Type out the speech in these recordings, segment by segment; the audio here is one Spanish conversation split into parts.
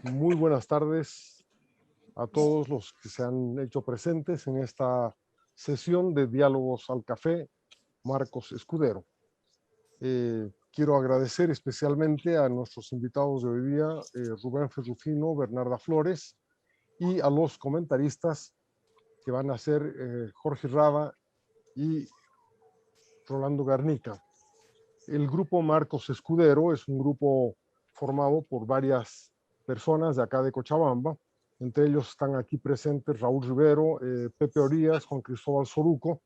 Muy buenas tardes a todos los que se han hecho presentes en esta sesión de Diálogos al Café, Marcos Escudero. Quiero agradecer especialmente a nuestros invitados de hoy día, Rubén Ferrufino, Bernarda Flores, y a los comentaristas que van a ser Jorge Rada y Rolando Garnica. El grupo Marcos Escudero es un grupo formado por varias personas de acá de Cochabamba. Entre ellos están aquí presentes Raúl Rivero, Pepe Orías, Juan Cristóbal Soruco,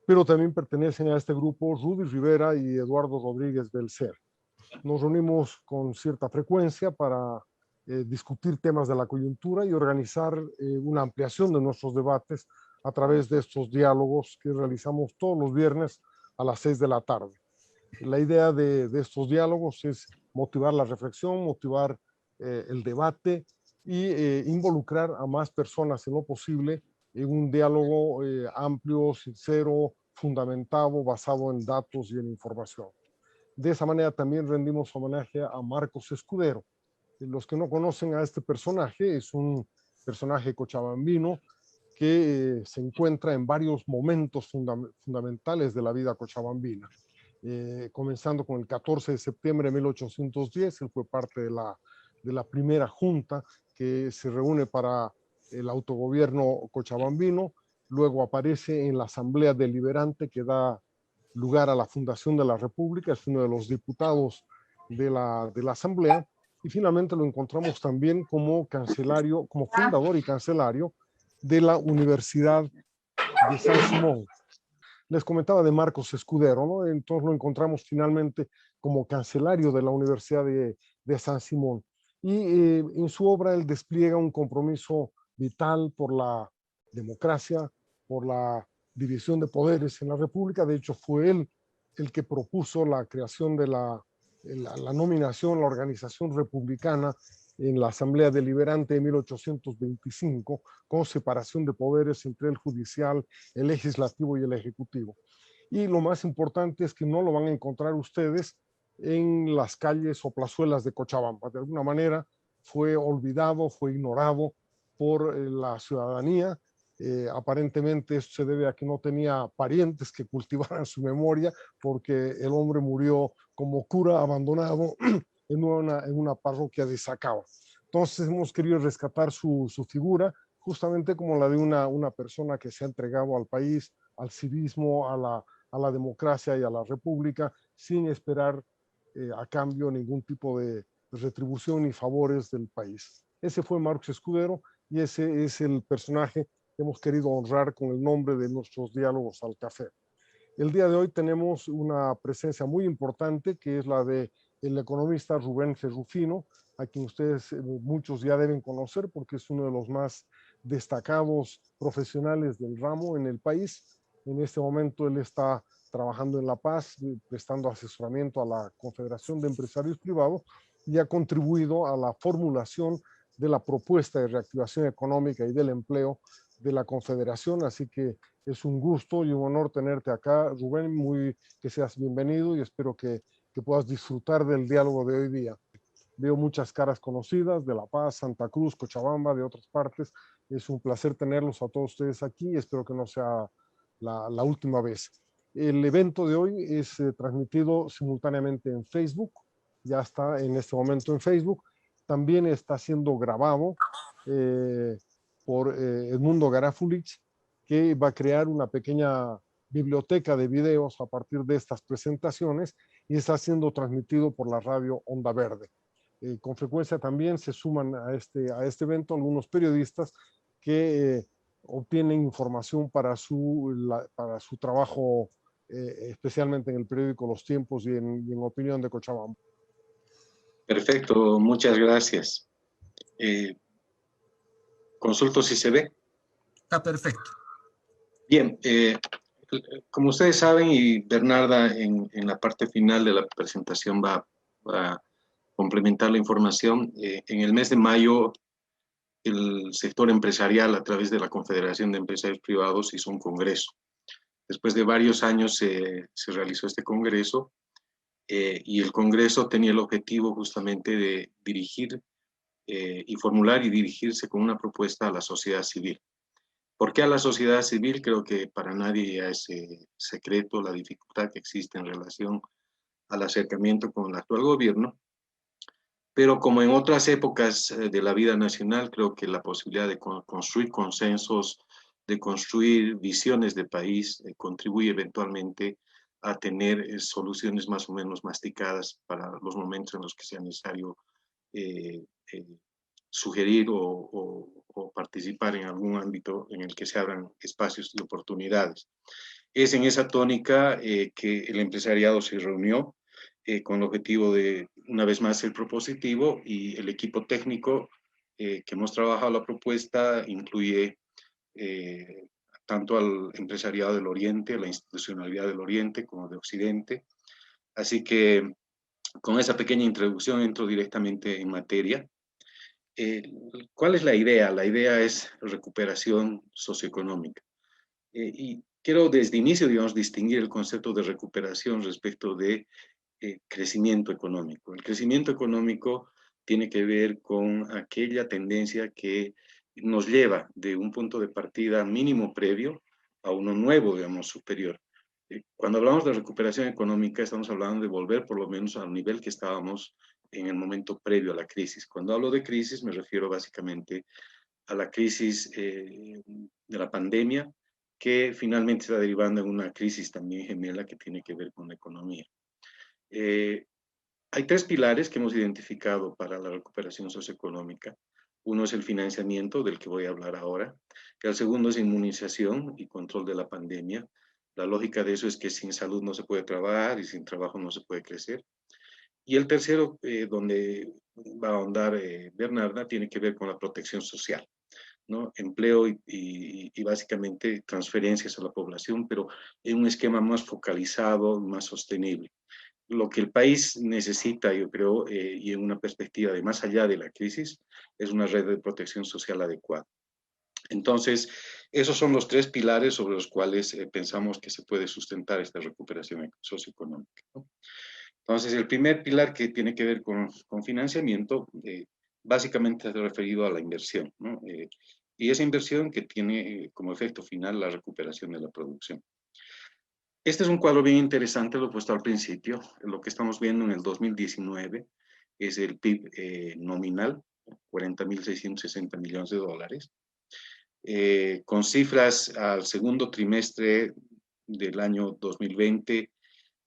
pero también pertenecen a este grupo Rudy Rivera y Eduardo Rodríguez Belcer. Nos reunimos con cierta frecuencia para discutir temas de la coyuntura y organizar una ampliación de nuestros debates a través de estos diálogos que realizamos todos los viernes a las 6 de la tarde. La idea de estos diálogos es motivar la reflexión, motivar el debate y involucrar a más personas en lo posible en un diálogo amplio, sincero, fundamentado, basado en datos y en información. De esa manera también rendimos homenaje a Marcos Escudero. Los que no conocen a este personaje, es un personaje cochabambino que se encuentra en varios momentos fundamentales de la vida cochabambina. Comenzando con el 14 de septiembre de 1810, él fue parte de la primera junta que se reúne para el autogobierno cochabambino, luego aparece en la Asamblea Deliberante que da lugar a la fundación de la República, es uno de los diputados de la Asamblea, y finalmente lo encontramos también como cancelario, como fundador y cancelario de la Universidad de San Simón. Les comentaba de Marcos Escudero, ¿no? Entonces lo encontramos finalmente como cancelario de la Universidad de San Simón. Y en su obra él despliega un compromiso vital por la democracia, por la división de poderes en la República. De hecho, fue él el que propuso la creación de la nominación, la organización republicana en la Asamblea Deliberante de 1825, con separación de poderes entre el judicial, el legislativo y el ejecutivo. Y lo más importante es que no lo van a encontrar ustedes en las calles o plazuelas de Cochabamba. De alguna manera fue olvidado, fue ignorado por la ciudadanía. Aparentemente esto se debe a que no tenía parientes que cultivaran su memoria, porque el hombre murió como cura abandonado en una parroquia de Sacaba. Entonces hemos querido rescatar su figura, justamente como la de una persona que se ha entregado al país, al civismo, a la democracia y a la república, sin esperar a cambio ningún tipo de retribución ni favores del país. Ese fue Marcos Escudero y ese es el personaje que hemos querido honrar con el nombre de nuestros diálogos al café. El día de hoy tenemos una presencia muy importante que es la de el economista Rubén Ferrufino, a quien ustedes muchos ya deben conocer porque es uno de los más destacados profesionales del ramo en el país. En este momento él está trabajando en La Paz, prestando asesoramiento a la Confederación de Empresarios Privados y ha contribuido a la formulación de la propuesta de reactivación económica y del empleo de la Confederación, así que es un gusto y un honor tenerte acá, Rubén, que seas bienvenido y espero que puedas disfrutar del diálogo de hoy día. Veo muchas caras conocidas de La Paz, Santa Cruz, Cochabamba, de otras partes. Es un placer tenerlos a todos ustedes aquí y espero que no sea la última vez. El evento de hoy es transmitido simultáneamente en Facebook, ya está en este momento en Facebook, también está siendo grabado por Edmundo Garafulich, que va a crear una pequeña biblioteca de videos a partir de estas presentaciones y está siendo transmitido por la radio Onda Verde. Con frecuencia también se suman a este evento algunos periodistas que obtienen información para su trabajo, especialmente en el periódico Los Tiempos y en Opinión de Cochabamba. Perfecto, muchas gracias. Consulto si se ve. Está perfecto. Bien, como ustedes saben, y Bernarda en la parte final de la presentación va a complementar la información, en el mes de mayo el sector empresarial a través de la Confederación de Empresarios Privados hizo un congreso. Después de varios años se realizó este congreso y el congreso tenía el objetivo justamente de dirigir y formular y dirigirse con una propuesta a la sociedad civil. ¿Por qué a la sociedad civil? Creo que para nadie es secreto la dificultad que existe en relación al acercamiento con el actual gobierno, pero como en otras épocas de la vida nacional, creo que la posibilidad de construir consensos, de construir visiones de país, contribuye eventualmente a tener soluciones más o menos masticadas para los momentos en los que sea necesario eh, eh, sugerir o participar en algún ámbito en el que se abran espacios de oportunidades. Es en esa tónica que el empresariado se reunió con el objetivo de, una vez más, ser propositivo, y el equipo técnico que hemos trabajado la propuesta incluye tanto al empresariado del Oriente, la institucionalidad del Oriente como de Occidente. Así que con esa pequeña introducción entro directamente en materia. ¿Cuál es la idea? La idea es recuperación socioeconómica. Y quiero desde inicio, digamos, distinguir el concepto de recuperación respecto de crecimiento económico. El crecimiento económico tiene que ver con aquella tendencia que nos lleva de un punto de partida mínimo previo a uno nuevo, digamos, superior. Cuando hablamos de recuperación económica, estamos hablando de volver por lo menos al nivel que estábamos en el momento previo a la crisis. Cuando hablo de crisis, me refiero básicamente a la crisis de la pandemia, que finalmente está derivando en una crisis también gemela que tiene que ver con la economía. Hay tres pilares que hemos identificado para la recuperación socioeconómica. Uno es el financiamiento, del que voy a hablar ahora. El segundo es inmunización y control de la pandemia. La lógica de eso es que sin salud no se puede trabajar y sin trabajo no se puede crecer. Y el tercero, donde va a ahondar Bernarda, tiene que ver con la protección social, ¿no? Empleo y básicamente transferencias a la población, pero en un esquema más focalizado, más sostenible. Lo que el país necesita, yo creo, y en una perspectiva de más allá de la crisis, es una red de protección social adecuada. Entonces, esos son los tres pilares sobre los cuales pensamos que se puede sustentar esta recuperación socioeconómica, ¿no? Entonces, el primer pilar, que tiene que ver con financiamiento, básicamente es referido a la inversión, ¿no? Y esa inversión que tiene como efecto final la recuperación de la producción. Este es un cuadro bien interesante, lo he puesto al principio. Lo que estamos viendo en el 2019 es el PIB nominal, 40.660 millones de dólares, con cifras al segundo trimestre del año 2020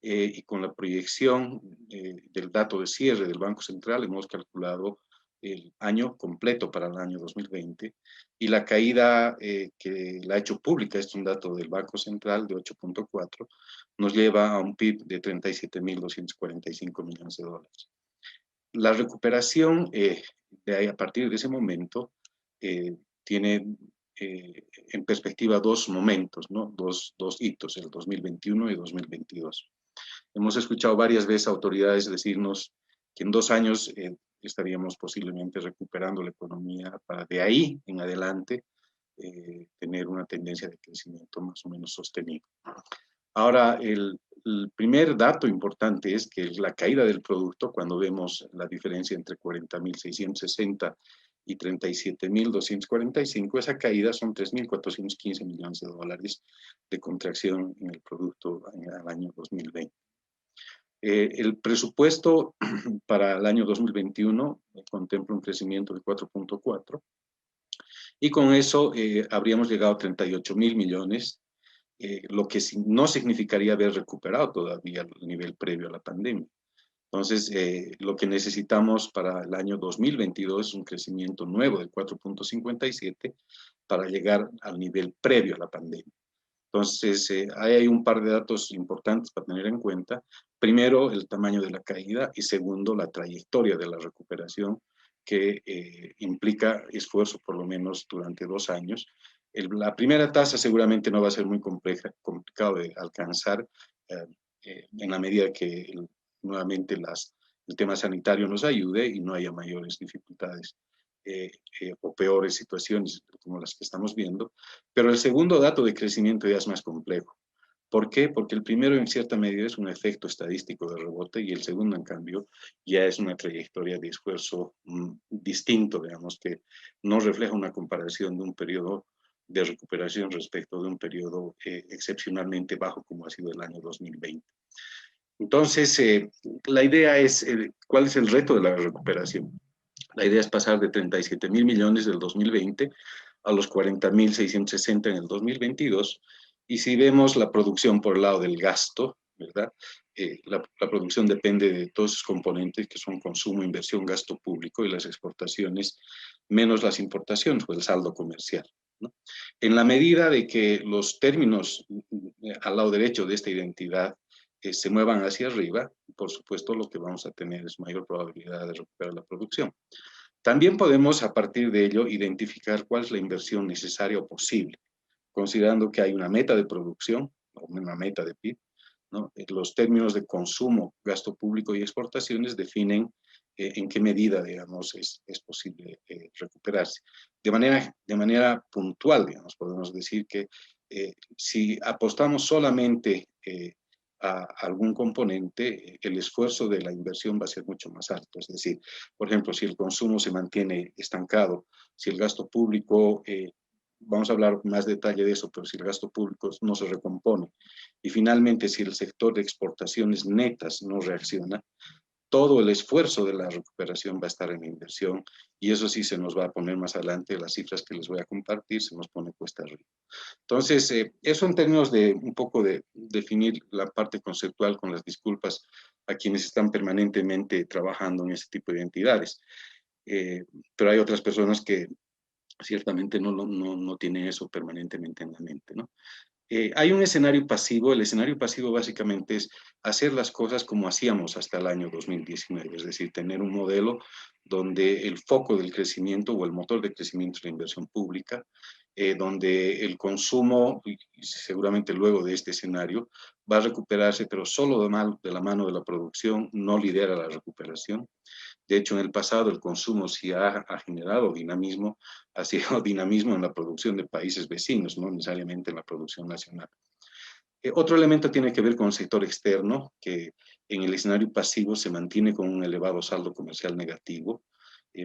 y con la proyección del dato de cierre del Banco Central. Hemos calculado el año completo para el año 2020, y la caída que la ha hecho pública, es un dato del Banco Central de 8.4, nos lleva a un PIB de 37.245 millones de dólares. La recuperación de ahí, a partir de ese momento, tiene en perspectiva dos momentos, ¿no? Dos hitos, el 2021 y 2022. Hemos escuchado varias veces autoridades decirnos que en 2 años estaríamos posiblemente recuperando la economía para de ahí en adelante tener una tendencia de crecimiento más o menos sostenible. Ahora, el primer dato importante es que la caída del producto, cuando vemos la diferencia entre 40.660 y 37.245, esa caída son 3.415 millones de dólares de contracción en el producto en el año 2020. El presupuesto para el año 2021 contempla un crecimiento de 4.4, y con eso habríamos llegado a 38.000 millones, lo que no significaría haber recuperado todavía el nivel previo a la pandemia. Entonces, lo que necesitamos para el año 2022 es un crecimiento nuevo de 4.57 para llegar al nivel previo a la pandemia. Entonces, ahí hay un par de datos importantes para tener en cuenta. Primero, el tamaño de la caída, y segundo, la trayectoria de la recuperación, que implica esfuerzo por lo menos durante 2 años. La primera tasa seguramente no va a ser muy complicado de alcanzar en la medida que nuevamente el tema sanitario nos ayude y no haya mayores dificultades o peores situaciones como las que estamos viendo. Pero el segundo dato de crecimiento ya es más complejo. ¿Por qué? Porque el primero en cierta medida es un efecto estadístico de rebote, y el segundo, en cambio, ya es una trayectoria de esfuerzo distinto, digamos, que no refleja una comparación de un periodo de recuperación respecto de un periodo excepcionalmente bajo como ha sido el año 2020. Entonces, la idea es, ¿cuál es el reto de la recuperación? La idea es pasar de 37.000 millones del 2020 a los 40.660 en el 2022. Y si vemos la producción por el lado del gasto, ¿verdad? La producción depende de todos esos componentes que son consumo, inversión, gasto público y las exportaciones, menos las importaciones o el saldo comercial, ¿no? En la medida de que los términos al lado derecho de esta identidad se muevan hacia arriba, por supuesto lo que vamos a tener es mayor probabilidad de recuperar la producción. También podemos a partir de ello identificar cuál es la inversión necesaria o posible, considerando que hay una meta de producción o una meta de PIB, ¿no? Los términos de consumo, gasto público y exportaciones definen en qué medida, digamos, es posible recuperarse. De manera puntual, digamos, podemos decir que si apostamos solamente a algún componente, el esfuerzo de la inversión va a ser mucho más alto. Es decir, por ejemplo, si el consumo se mantiene estancado, si el gasto público, vamos a hablar más detalle de eso, pero si el gasto público no se recompone, y finalmente si el sector de exportaciones netas no reacciona, todo el esfuerzo de la recuperación va a estar en la inversión, y eso sí se nos va a poner más adelante, las cifras que les voy a compartir, se nos pone cuesta arriba. Entonces, eso en términos de un poco de definir la parte conceptual, con las disculpas a quienes están permanentemente trabajando en ese tipo de entidades. Pero hay otras personas que ciertamente no tienen eso permanentemente en la mente, ¿no? Hay un escenario pasivo. El escenario pasivo básicamente es hacer las cosas como hacíamos hasta el año 2019, es decir, tener un modelo donde el foco del crecimiento o el motor de crecimiento es la inversión pública, donde el consumo, y seguramente luego de este escenario, va a recuperarse, pero solo de la mano de la producción, no lidera la recuperación. De hecho, en el pasado el consumo sí ha generado dinamismo, ha sido dinamismo en la producción de países vecinos, no necesariamente en la producción nacional. Otro elemento tiene que ver con el sector externo, que en el escenario pasivo se mantiene con un elevado saldo comercial negativo.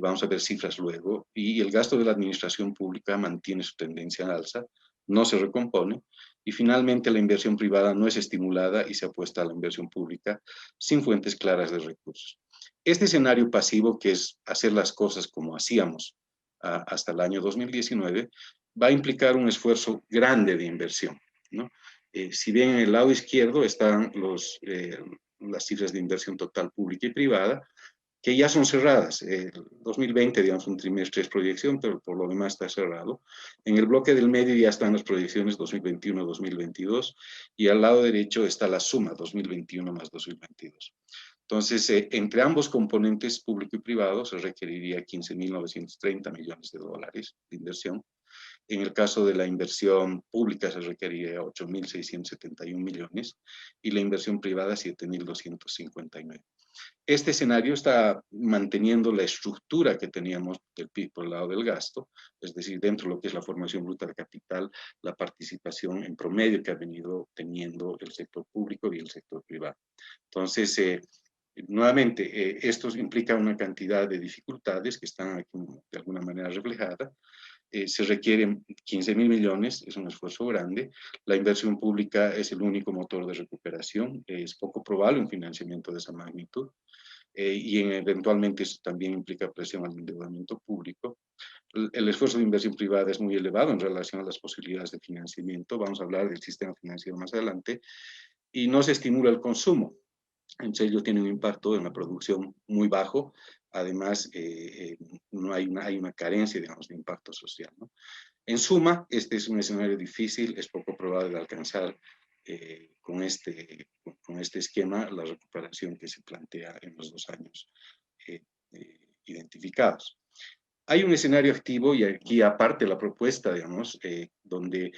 Vamos a ver cifras luego. Y el gasto de la administración pública mantiene su tendencia al alza, no se recompone. Y finalmente la inversión privada no es estimulada y se apuesta a la inversión pública sin fuentes claras de recursos. Este escenario pasivo, que es hacer las cosas como hacíamos hasta el año 2019, va a implicar un esfuerzo grande de inversión, ¿no? Si bien en el lado izquierdo están las cifras de inversión total pública y privada, que ya son cerradas. El 2020, digamos, un trimestre es proyección, pero por lo demás está cerrado. En el bloque del medio ya están las proyecciones 2021-2022, y al lado derecho está la suma 2021 más 2022. Entonces, entre ambos componentes, público y privado, se requeriría 15.930 millones de dólares de inversión. En el caso de la inversión pública se requeriría 8.671 millones y la inversión privada 7.259. Este escenario está manteniendo la estructura que teníamos del PIB por el lado del gasto, es decir, dentro de lo que es la formación bruta de capital, la participación en promedio que ha venido teniendo el sector público y el sector privado. Entonces, nuevamente, esto implica una cantidad de dificultades que están aquí de alguna manera reflejadas. Se requieren 15.000 millones, es un esfuerzo grande. La inversión pública es el único motor de recuperación, es poco probable un financiamiento de esa magnitud, y eventualmente eso también implica presión al endeudamiento público. El esfuerzo de inversión privada es muy elevado en relación a las posibilidades de financiamiento. Vamos a hablar del sistema financiero más adelante, y no se estimula el consumo. En serio, tiene un impacto en la producción muy bajo. Además, no hay una carencia, digamos, de impacto social, ¿no? En suma, este es un escenario difícil, es poco probable alcanzar con este esquema la recuperación que se plantea en los 2 años identificados. Hay un escenario activo, y aquí aparte la propuesta, digamos, donde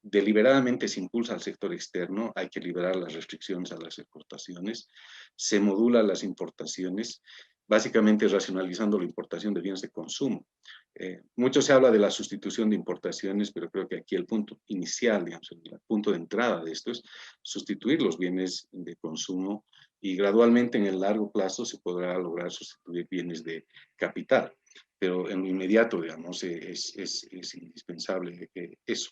deliberadamente se impulsa al sector externo. Hay que liberar las restricciones a las exportaciones, se modula las importaciones, básicamente racionalizando la importación de bienes de consumo. Mucho se habla de la sustitución de importaciones, pero creo que aquí el punto inicial, digamos, el punto de entrada de esto es sustituir los bienes de consumo, y gradualmente en el largo plazo se podrá lograr sustituir bienes de capital. pero en lo inmediato, digamos, es indispensable eso,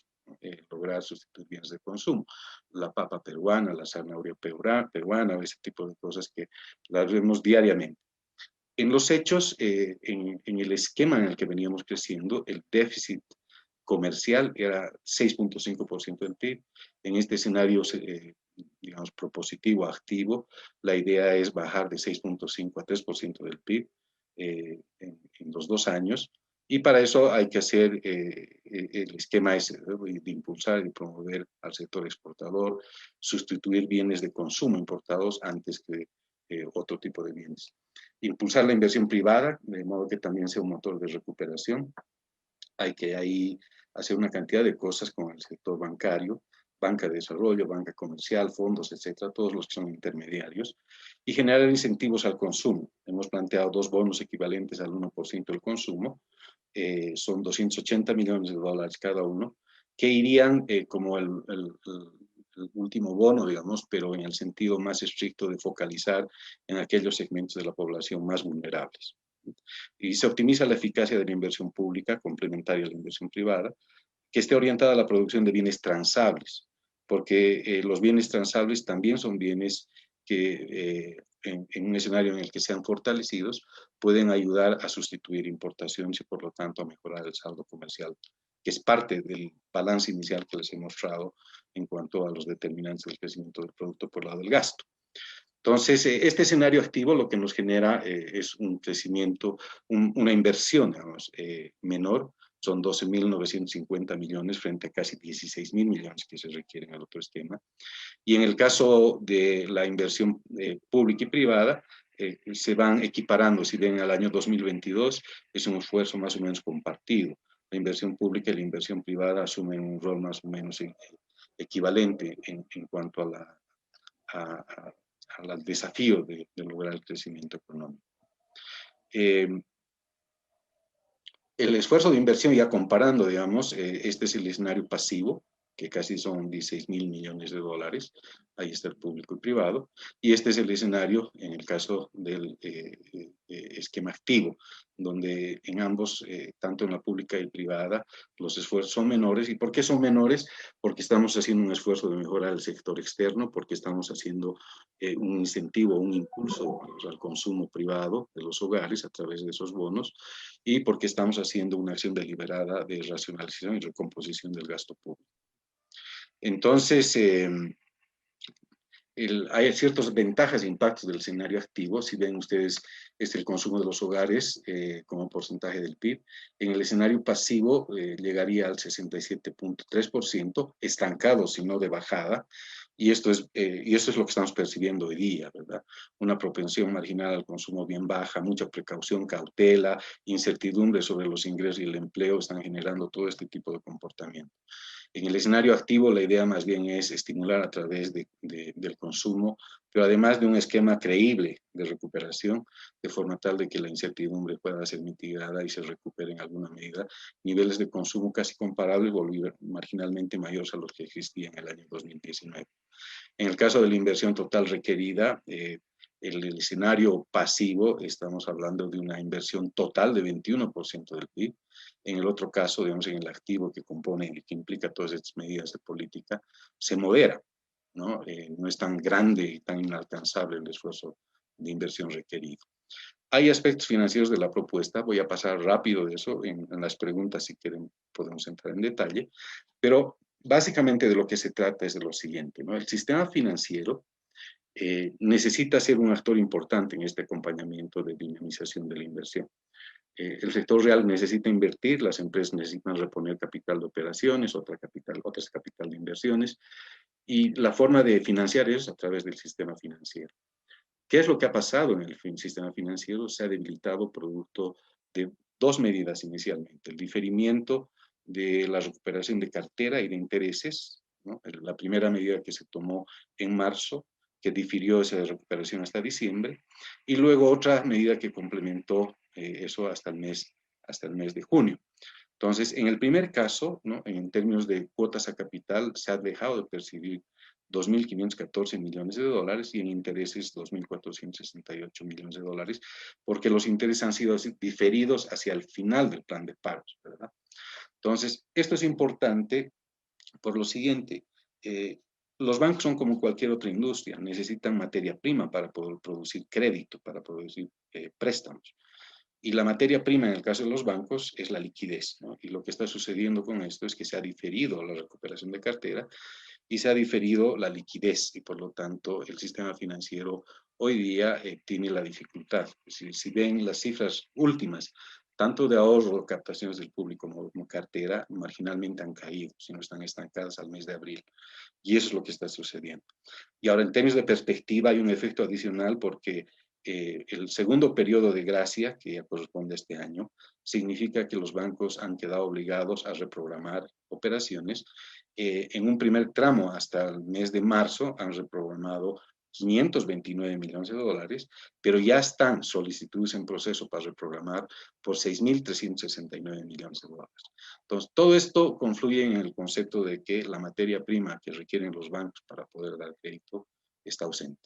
lograr sustituir bienes de consumo. La papa peruana, la zanahoria peruana, ese tipo de cosas que las vemos diariamente. En los hechos, en el esquema en el que veníamos creciendo, el déficit comercial era 6.5% del PIB. En este escenario, digamos, propositivo, activo, la idea es bajar de 6.5 a 3% del PIB en los 2 años. Y para eso hay que hacer el esquema ese, de impulsar y promover al sector exportador, sustituir bienes de consumo importados antes que otro tipo de bienes. Impulsar la inversión privada, de modo que también sea un motor de recuperación. Hay que ahí hacer una cantidad de cosas con el sector bancario, banca de desarrollo, banca comercial, fondos, etcétera, todos los que son intermediarios, y generar incentivos al consumo. Hemos planteado 2 bonos equivalentes al 1% del consumo, son 280 millones de dólares cada uno, que irían como el último bono, digamos, pero en el sentido más estricto de focalizar en aquellos segmentos de la población más vulnerables. Y se optimiza la eficacia de la inversión pública, complementaria a la inversión privada, que esté orientada a la producción de bienes transables, porque los bienes transables también son bienes que en un escenario en el que sean fortalecidos pueden ayudar a sustituir importaciones y por lo tanto a mejorar el saldo comercial, que es parte del balance inicial que les he mostrado en cuanto a los determinantes del crecimiento del producto por lado del gasto. Entonces, este escenario activo lo que nos genera es un crecimiento, una inversión, digamos, menor. Son 12.950 millones frente a casi 16.000 millones que se requieren al otro esquema. Y en el caso de la inversión pública y privada, se van equiparando. Si ven al año 2022, es un esfuerzo más o menos compartido. La inversión pública y la inversión privada asumen un rol más o menos equivalente en cuanto al desafío de lograr el crecimiento económico. El esfuerzo de inversión, ya comparando, digamos, este es el escenario pasivo, que casi son 16.000 millones de dólares, ahí está el público y privado, y este es el escenario en el caso del esquema activo, donde en ambos, tanto en la pública y privada, los esfuerzos son menores. ¿Y por qué son menores? Porque estamos haciendo un esfuerzo de mejorar el sector externo, porque estamos haciendo un incentivo, un impulso al consumo privado de los hogares a través de esos bonos, y porque estamos haciendo una acción deliberada de racionalización y recomposición del gasto público. Entonces, hay ciertas ventajas e impactos del escenario activo. Si ven ustedes, es el consumo de los hogares como porcentaje del PIB. En el escenario pasivo llegaría al 67.3%, estancado, sino de bajada. Y esto es lo que estamos percibiendo hoy día, ¿verdad? Una propensión marginal al consumo bien baja, mucha precaución, cautela, incertidumbre sobre los ingresos y el empleo están generando todo este tipo de comportamiento. En el escenario activo, la idea más bien es estimular a través del consumo, pero además de un esquema creíble de recuperación, de forma tal de que la incertidumbre pueda ser mitigada y se recupere en alguna medida niveles de consumo casi comparables o marginalmente mayores a los que existían en el año 2019. En el caso de la inversión total requerida, el escenario pasivo, estamos hablando de una inversión total de 21% del PIB. En el otro caso, digamos, en el activo que implica todas estas medidas de política, se modera, ¿no? No es tan grande y tan inalcanzable el esfuerzo de inversión requerido. Hay aspectos financieros de la propuesta, voy a pasar rápido de eso, en las preguntas si quieren podemos entrar en detalle, pero básicamente de lo que se trata es de lo siguiente, ¿no? El sistema financiero necesita ser un actor importante en este acompañamiento de dinamización de la inversión. El sector real necesita invertir, las empresas necesitan reponer capital de operaciones, otras capital de inversiones, y la forma de financiar eso es a través del sistema financiero. ¿Qué es lo que ha pasado en el sistema financiero? Se ha debilitado producto de 2 medidas inicialmente: el diferimiento de la recuperación de cartera y de intereses, ¿no? La primera medida que se tomó en marzo, que difirió esa recuperación hasta diciembre, y luego otra medida que complementó eso hasta el mes de junio. Entonces, en el primer caso, ¿no? En términos de cuotas a capital, se ha dejado de percibir 2.514 millones de dólares y en intereses 2.468 millones de dólares, porque los intereses han sido diferidos hacia el final del plan de pagos, ¿verdad? Entonces, esto es importante por lo siguiente. Los bancos son como cualquier otra industria, necesitan materia prima para poder producir crédito, para producir préstamos. Y la materia prima en el caso de los bancos es la liquidez, ¿no? Y lo que está sucediendo con esto es que se ha diferido la recuperación de cartera y se ha diferido la liquidez y por lo tanto el sistema financiero hoy día tiene la dificultad. Si ven las cifras últimas, tanto de ahorro, captaciones del público como cartera, marginalmente han caído, si no están estancadas al mes de abril. Y eso es lo que está sucediendo. Y ahora en términos de perspectiva hay un efecto adicional porque el segundo periodo de gracia, que ya corresponde a este año, significa que los bancos han quedado obligados a reprogramar operaciones. En un primer tramo, hasta el mes de marzo, han reprogramado 529 millones de dólares, pero ya están solicitudes en proceso para reprogramar por 6.369 millones de dólares. Entonces, todo esto confluye en el concepto de que la materia prima que requieren los bancos para poder dar crédito está ausente.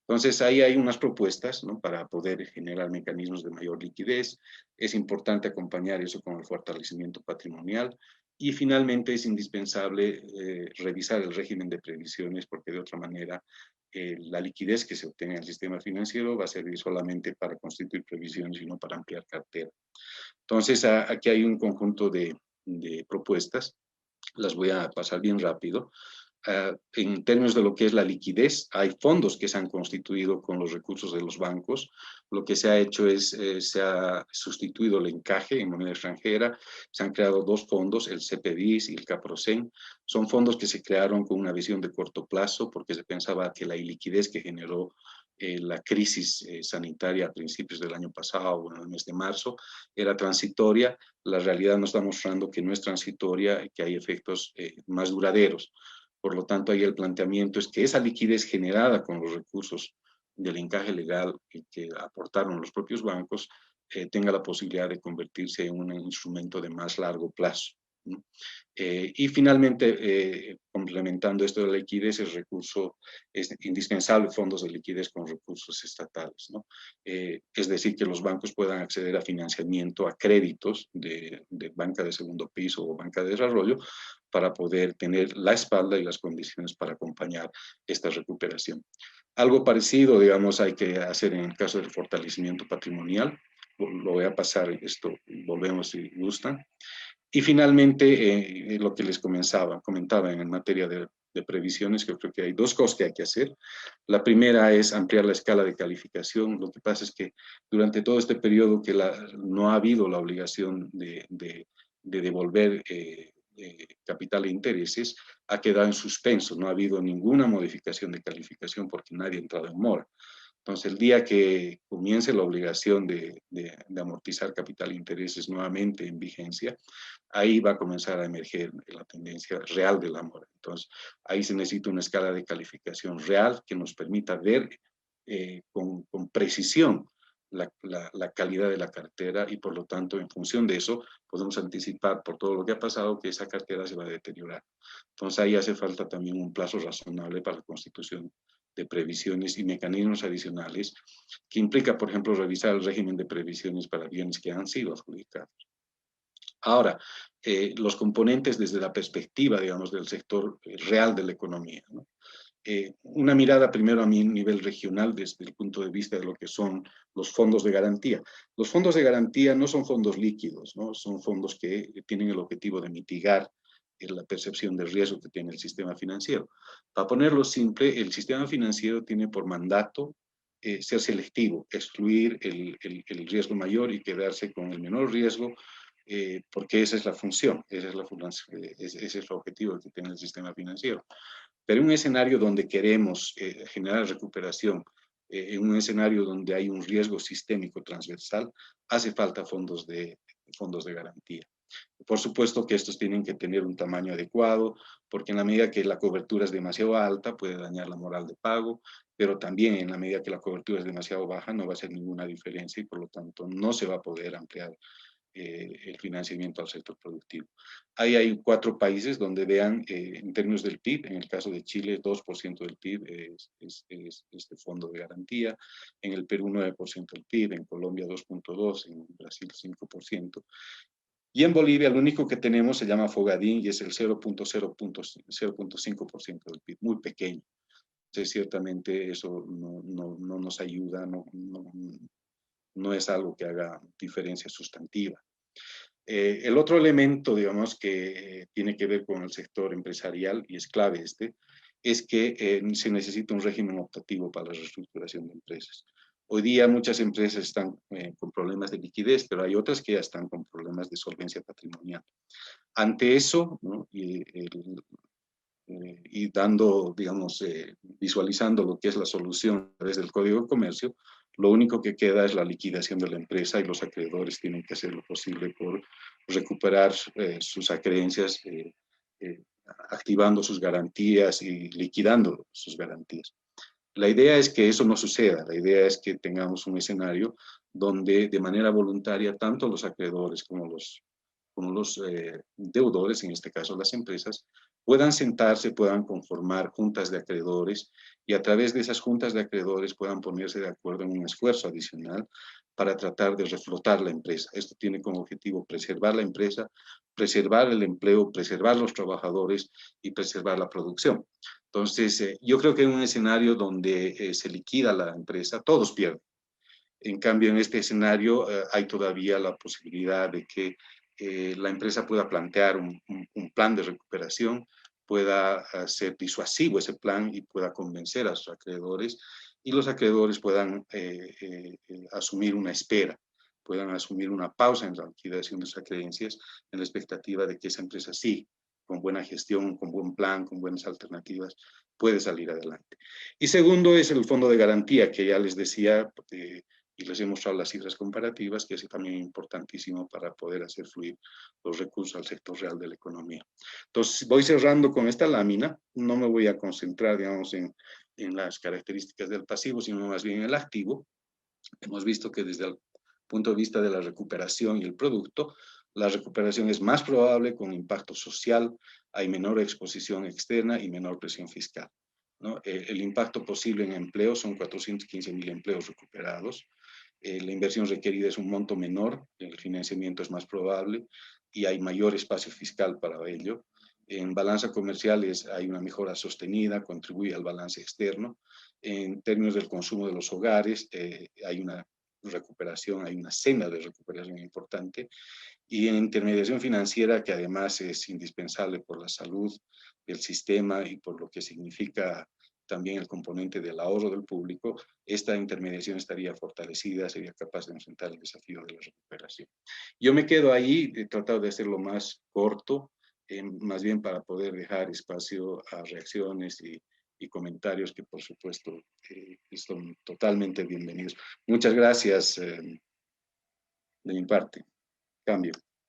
Entonces, ahí hay unas propuestas, ¿no?, para poder generar mecanismos de mayor liquidez. Es importante acompañar eso con el fortalecimiento patrimonial. Y finalmente es indispensable revisar el régimen de previsiones porque de otra manera la liquidez que se obtenga en el sistema financiero va a servir solamente para constituir previsiones y no para ampliar cartera. Entonces, aquí hay un conjunto de propuestas. Las voy a pasar bien rápido. En términos de lo que es la liquidez, hay fondos que se han constituido con los recursos de los bancos. Lo que se ha hecho es, se ha sustituido el encaje en moneda extranjera, se han creado dos fondos, el CPDIS y el CAPROCEN. Son fondos que se crearon con una visión de corto plazo porque se pensaba que la iliquidez que generó la crisis sanitaria a principios del año pasado, en el mes de marzo, era transitoria. La realidad nos está mostrando que no es transitoria y que hay efectos más duraderos. Por lo tanto, ahí el planteamiento es que esa liquidez generada con los recursos del encaje legal que aportaron los propios bancos tenga la posibilidad de convertirse en un instrumento de más largo plazo, ¿no? Y finalmente, complementando esto de la liquidez, el recurso es indispensable, fondos de liquidez con recursos estatales, ¿no? Es decir, que los bancos puedan acceder a financiamiento, a créditos de banca de segundo piso o banca de desarrollo para poder tener la espalda y las condiciones para acompañar esta recuperación. Algo parecido, digamos, hay que hacer en el caso del fortalecimiento patrimonial. Lo voy a pasar esto, volvemos si gustan. Y finalmente, lo que les comentaba en materia de previsiones, que yo creo que hay dos cosas que hay que hacer. La primera es ampliar la escala de calificación. Lo que pasa es que durante todo este periodo que no ha habido la obligación de devolver capital e intereses, ha quedado en suspenso. No ha habido ninguna modificación de calificación porque nadie ha entrado en mora. Entonces, el día que comience la obligación de amortizar capital e intereses nuevamente en vigencia, ahí va a comenzar a emerger la tendencia real de la mora. Entonces, ahí se necesita una escala de calificación real que nos permita ver con precisión la calidad de la cartera y por lo tanto en función de eso podemos anticipar por todo lo que ha pasado que esa cartera se va a deteriorar. Entonces ahí hace falta también un plazo razonable para la constitución de previsiones y mecanismos adicionales que implica, por ejemplo, revisar el régimen de previsiones para bienes que han sido adjudicados. Ahora, los componentes desde la perspectiva, digamos, del sector real de la economía, ¿no? Una mirada primero a mi nivel regional desde el punto de vista de lo que son los fondos de garantía. Los fondos de garantía no son fondos líquidos, ¿no? Son fondos que tienen el objetivo de mitigar la percepción de riesgo que tiene el sistema financiero. Para ponerlo simple, el sistema financiero tiene por mandato ser selectivo, excluir el riesgo mayor y quedarse con el menor riesgo, porque esa es la función, ese es el objetivo que tiene el sistema financiero. Pero en un escenario donde queremos generar recuperación, en un escenario donde hay un riesgo sistémico transversal, hace falta fondos de garantía. Por supuesto que estos tienen que tener un tamaño adecuado, porque en la medida que la cobertura es demasiado alta, puede dañar la moral de pago, pero también en la medida que la cobertura es demasiado baja, no va a hacer ninguna diferencia y por lo tanto no se va a poder ampliar el financiamiento al sector productivo. Ahí hay 4 países donde vean, en términos del PIB, en el caso de Chile, 2% del PIB es este fondo de garantía, en el Perú 9% del PIB, en Colombia 2.2%, en Brasil 5%. Y en Bolivia, el único que tenemos se llama Fogadín y es el 0.5% del PIB, muy pequeño. Entonces, ciertamente eso no nos ayuda, no es algo que haga diferencia sustantiva. El otro elemento, digamos, que tiene que ver con el sector empresarial, y es clave es que se necesita un régimen optativo para la reestructuración de empresas. Hoy día muchas empresas están con problemas de liquidez, pero hay otras que ya están con problemas de solvencia patrimonial. Ante eso, ¿no? Y dando, digamos, visualizando lo que es la solución a través del Código de Comercio, lo único que queda es la liquidación de la empresa y los acreedores tienen que hacer lo posible por recuperar sus acreencias, activando sus garantías y liquidando sus garantías. La idea es que eso no suceda, la idea es que tengamos un escenario donde de manera voluntaria tanto los acreedores como los deudores, en este caso las empresas, puedan sentarse, puedan conformar juntas de acreedores y a través de esas juntas de acreedores puedan ponerse de acuerdo en un esfuerzo adicional para tratar de reflotar la empresa. Esto tiene como objetivo preservar la empresa, preservar el empleo, preservar los trabajadores y preservar la producción. Entonces, yo creo que en un escenario donde se liquida la empresa, todos pierden. En cambio, en este escenario hay todavía la posibilidad de que la empresa pueda plantear un plan de recuperación, pueda ser disuasivo ese plan y pueda convencer a sus acreedores y los acreedores puedan asumir una espera, puedan asumir una pausa en la liquidación de sus creencias en la expectativa de que esa empresa sí, con buena gestión, con buen plan, con buenas alternativas, puede salir adelante. Y segundo es el fondo de garantía que ya les decía, y les he mostrado las cifras comparativas, que es también importantísimo para poder hacer fluir los recursos al sector real de la economía. Entonces, voy cerrando con esta lámina, no me voy a concentrar, digamos, en las características del pasivo, sino más bien en el activo. Hemos visto que desde el punto de vista de la recuperación y el producto, la recuperación es más probable con impacto social, hay menor exposición externa y menor presión fiscal, ¿no? El impacto posible en empleo son 415.000 empleos recuperados. La inversión requerida es un monto menor, el financiamiento es más probable y hay mayor espacio fiscal para ello. En balanza comercial hay una mejora sostenida, contribuye al balance externo. En términos del consumo de los hogares, hay una recuperación, hay una senda de recuperación importante. Y en intermediación financiera, que además es indispensable por la salud del sistema y por lo que significa también el componente del ahorro del público, esta intermediación estaría fortalecida, sería capaz de enfrentar el desafío de la recuperación. Yo me quedo ahí, he tratado de hacerlo más corto, más bien para poder dejar espacio a reacciones y comentarios que por supuesto son totalmente bienvenidos. Muchas gracias de mi parte. Cambio.